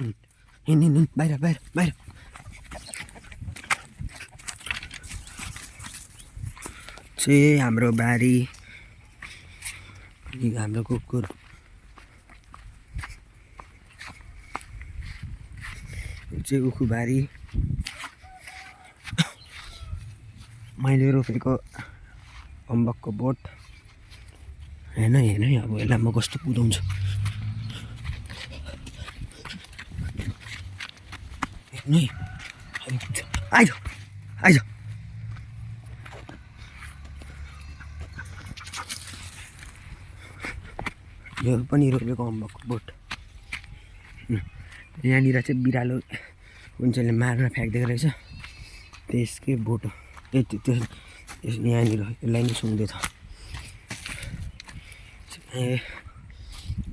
हिँड हिँड हिँड बाहिर बाहिर बाहिर चाहिँ हाम्रो बारी हाम्रो कुकुर चाहिँ उखु बारी मैले रोपेको अम्बकको बोट हेर्न हेर्न है अब यसलाई म कस्तो कुदाउँछु हेर्नु है आइज आइज यो पनि रोपेको अम्बकको बोट यहाँनिर चाहिँ बिरालो कुनचाहिँले मार्न फ्याँकिदिएको रहेछ त्यसकै बोट हो त्यो यहाँनिर यसलाई नै सुँग्दैछ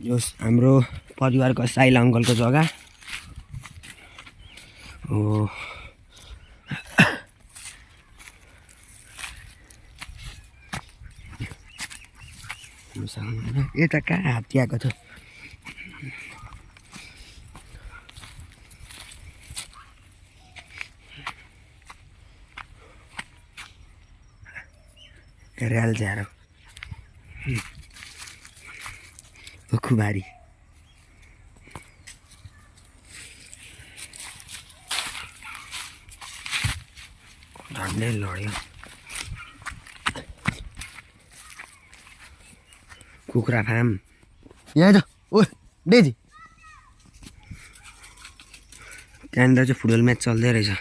यो हाम्रो परिवारको साइला अङ्कलको जग्गा हो यता कहाँ हात्ती आएको छ रेल झ्यारो उखुबारी झन्डै लड्यो कुखुरा फार्म यहाँ त ओ डेजी त्यहाँनिर चाहिँ फुटबल म्याच चल्दै रहेछ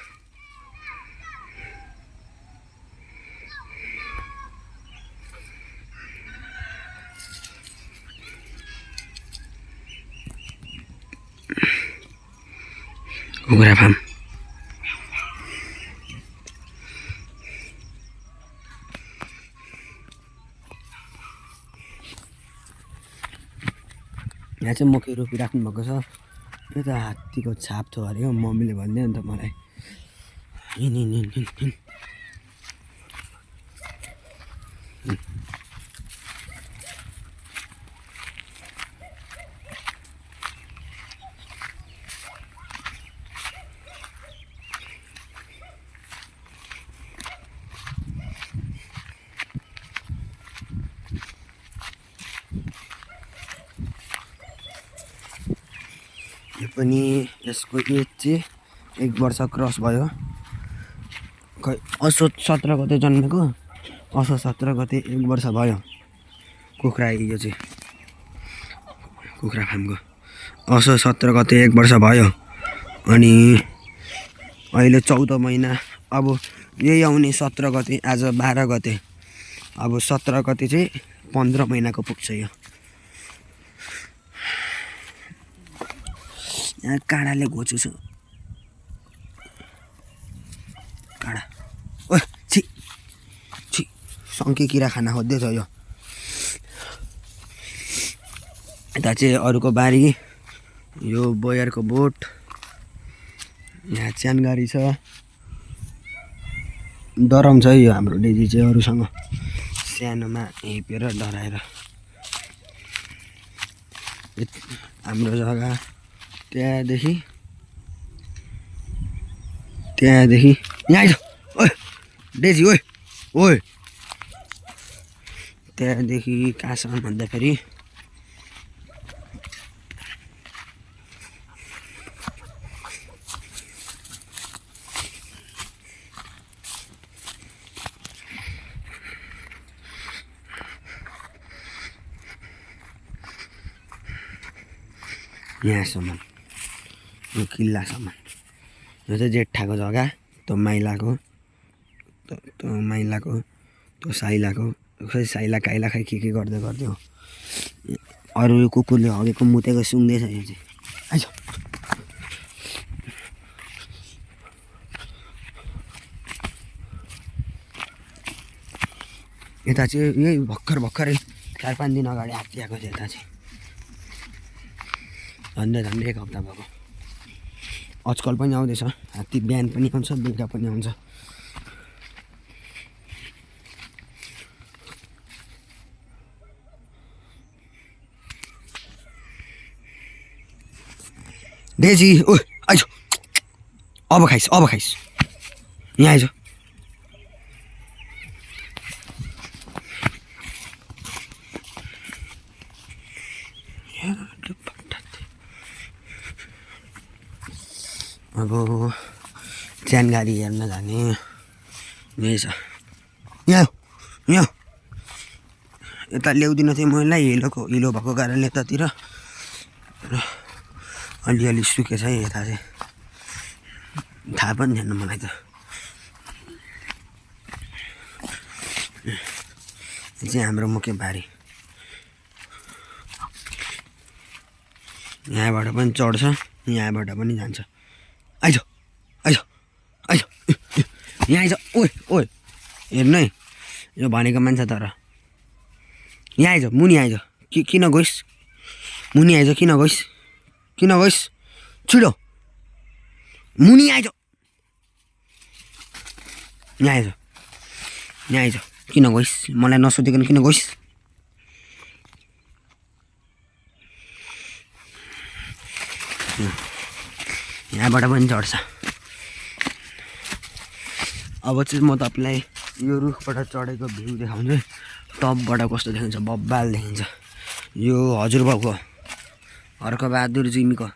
कुखुरा फार्म यहाँ चाहिँ मकै रोपिराख्नु भएको छ यो त हात्तीको छाप थियो अरे हो मम्मीले भन्दै अन्त मलाई हिँड हिँड हिँड हिँड हिँड यो पनि यसको एज चाहिँ 1 वर्ष क्रस भयो खै असोज 17 गते जन्मेको असोज 17 गते 1 वर्ष भयो कुखुरा यो चाहिँ कुखुरा फार्मको असोज 17 गते 1 वर्ष भयो अनि अहिले 14 महिना अब यही आउने 17 गते आज 12 गते अब 17 गते चाहिँ 15 महिनाको पुग्छ यो यहाँ काँडाले घोच्छु छु काँडा ओ छि छि सङ्के किरा खाना खोज्दैछ यो यता चाहिँ अरूको बारी यो बोयरको बोट यहाँ च्यानगारी छ डराउँछ यो हाम्रो डेजी चाहिँ अरूसँग सानोमा हेपेर डराएर हाम्रो जग्गा त्यहाँदेखि यहाँ आइज ओए डेजी ओए ओए त्यहाँदेखि कहाँसम्म भन्दाखेरि यहाँसम्म यो किल्लासम्म यो चाहिँ जेठाको जग्गा त्यो माइलाको त्यो साइलाको खै साइला काइला खै के गर्दै गरिदियो अरू यो कुकुरले हगेको मुतेको सुँग्दैछ यो चाहिँ आइज यता चाहिँ यही भर्खरै 4-5 दिन अगाडि हात्ती आएको थियो यता चाहिँ झन्डै 1 हप्ता भएको आजकल पनि आउँदैछ हात्ती बिहान पनि आउँछ बेलुका पनि आउँछ डेजी ओ आइज अब खाइस यहाँ आइज अब च्यान गाडी हेर्न जाने यही छ यहाँ यता ल्याउँदिनँ थिएँ मलाई हिलो भएको कारणले यतातिर अलिअलि सुकेछ है यता चाहिँ थाहा पनि थिएन मलाई त यो चाहिँ हाम्रो मुख्य बारी यहाँबाट पनि चढ्छ यहाँबाट पनि जान्छ आइज यहाँ आइज ओए हेर्नु है यो भनेको मान्छे तर यहाँ आइज मुनि आइज किन गइस् मुनि आइज किन गइस् छिटो मुनि आइज यहाँ आइज किन गइस् मलाई नसोधिकन किन गइस् यहाँबाट पनि चढ्छ अब चाहिँ म तपाईँलाई यो रुखबाट चढेको भ्यू देखाउँछु टपबाट कस्तो देखिन्छ बब्बाल देखिन्छ यो हजुरबाउको हर्कबहादुर जिमीको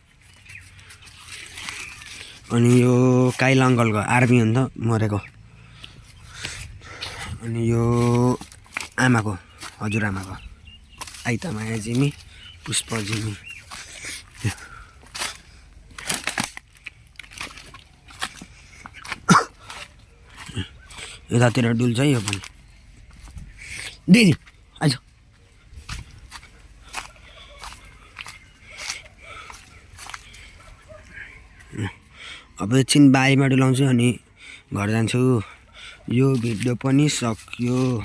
अनि यो काइल अङ्कलको आर्मी हो नि त मरेको अनि यो आमाको हजुरआमाको आइतामाया जिमी पुष्प जिमी यतातिर डुल्छ है यो पनि डेजी आइज अब एकछिन बारीमा डुलाउँछु अनि घर जान्छु यो भिडियो पनि सक्यो।